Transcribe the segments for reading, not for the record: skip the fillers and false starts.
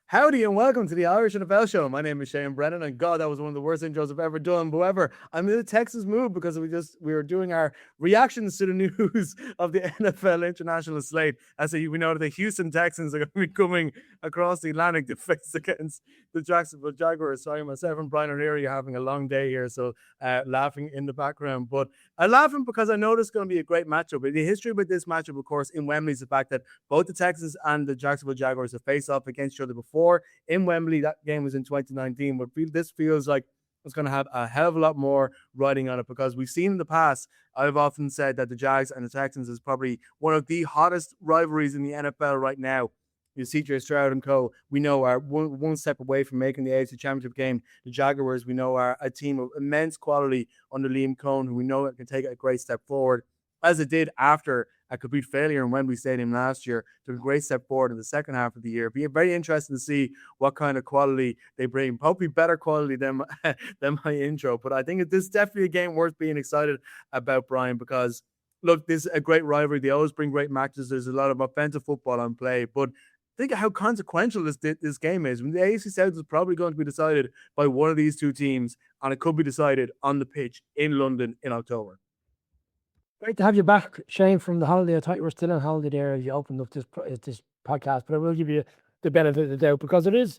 Howdy and welcome to the Irish NFL Show. My name is Shane Brennan, and God, that was one of the worst intros I've ever done. However, I'm in the Texas mood because we were doing our reactions to the news of the NFL international slate. As we know that the Houston Texans are going to be coming across the Atlantic to face against the Jacksonville Jaguars. Sorry, myself and Brian O'Leary are having a long day here, so laughing in the background. But I'm laughing because I know this is going to be a great matchup. But the history with this matchup, of course, in Wembley is the fact that both the Texans and the Jacksonville Jaguars have faced off against each other before in Wembley. That game was in 2019, but this feels like it's going to have a hell of a lot more riding on it because we've seen in the past. I've often said that the Jags and the Texans is probably one of the hottest rivalries in the NFL right now. You see CJ Stroud and co. We know are one step away from making the AFC Championship game. The Jaguars, we know, are a team of immense quality under Liam Cohen, who we know can take a great step forward, as it did after a complete failure in Wembley Stadium last year. Took a great step forward in the second half of the year. Be very interesting to see what kind of quality they bring. Hopefully better quality than my intro. But I think this is definitely a game worth being excited about, Brian, because look, this is a great rivalry. They always bring great matches. There's a lot of offensive football on play. But think of how consequential this game is. I mean, the AFC South is probably going to be decided by one of these two teams, and it could be decided on the pitch in London in October. Great to have you back, Shane, from the holiday. I thought you were still on holiday there as you opened up this podcast, but I will give you the benefit of the doubt because it is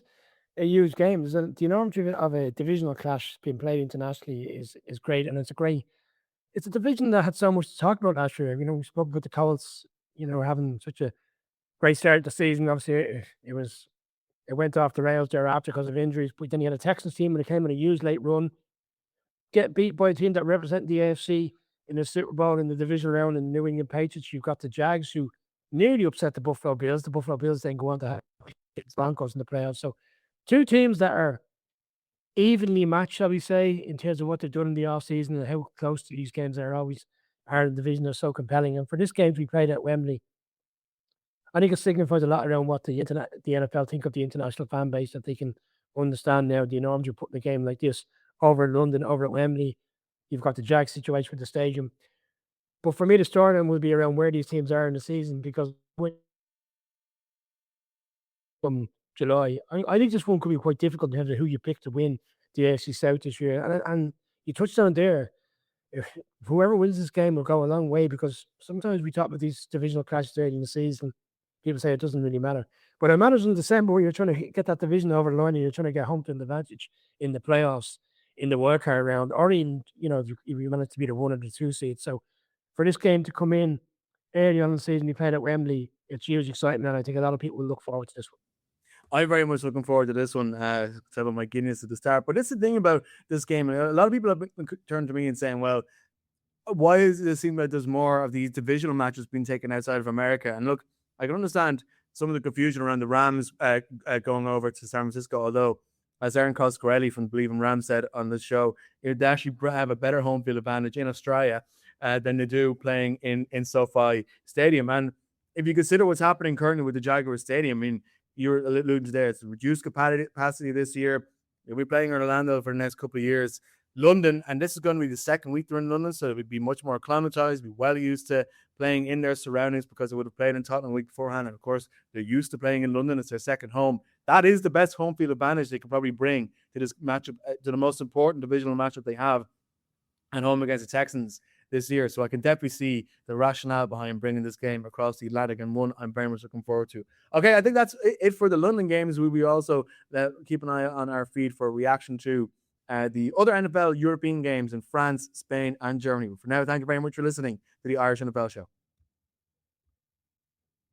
a huge game. The enormity of a divisional clash being played internationally is great, and it's a division that had so much to talk about last year. We spoke about the Colts, having such a great start to the season. Obviously, it went off the rails thereafter because of injuries, but then you had a Texans team and it came in a huge late run, get beat by a team that represent the AFC in the Super Bowl in the divisional round in the New England Patriots. You've got the Jags who nearly upset the Buffalo Bills. The Buffalo Bills then go on to have Broncos in the playoffs. So two teams that are evenly matched, shall we say, in terms of what they've done in the offseason and how close to these games are always are in the division are so compelling. And for this game to be played at Wembley, I think it signifies a lot around what the NFL think of the international fan base, that they can understand now the enormity of putting a game like this over in London, over at Wembley. You've got the Jags situation with the stadium. But for me, the storyline will be around where these teams are in the season because from July, I think this one could be quite difficult in terms of who you pick to win the AFC South this year. And you touched on there, if whoever wins this game will go a long way because sometimes we talk about these divisional clashes early in the season. People say it doesn't really matter. But it matters in December where you're trying to get that division over the line and you're trying to get home field advantage in the playoffs, in the wildcard round, or in, if you manage to be the 1 or the 2 seed. So for this game to come in early on in the season, you played at Wembley, it's huge excitement, and I think a lot of people will look forward to this one. I'm very much looking forward to this one. Tell my Guinness at the start. But that's the thing about this game. A lot of people have turned to me and saying, well, why does it seem like there's more of these divisional matches being taken outside of America? And look, I can understand some of the confusion around the Rams going over to San Francisco, although, as Aaron Coscarelli from Believe in Rams said on the show, they actually have a better home field advantage in Australia than they do playing in SoFi Stadium. And if you consider what's happening currently with the Jaguars Stadium, I mean, you're alluding to there, it's reduced capacity this year. They'll be playing in Orlando for the next couple of years. London, and this is going to be the second week they're in London, so it would be much more acclimatized, be well used to playing in their surroundings because they would have played in Tottenham a week beforehand. And of course, they're used to playing in London. It's their second home. That is the best home field advantage they could probably bring to this matchup, to the most important divisional matchup they have at home against the Texans this year. So I can definitely see the rationale behind bringing this game across the Atlantic, and one I'm very much looking forward to. Okay, I think that's it for the London games. We also keep an eye on our feed for a reaction to the other NFL European games in France, Spain, and Germany. But for now, thank you very much for listening to the Irish NFL Show.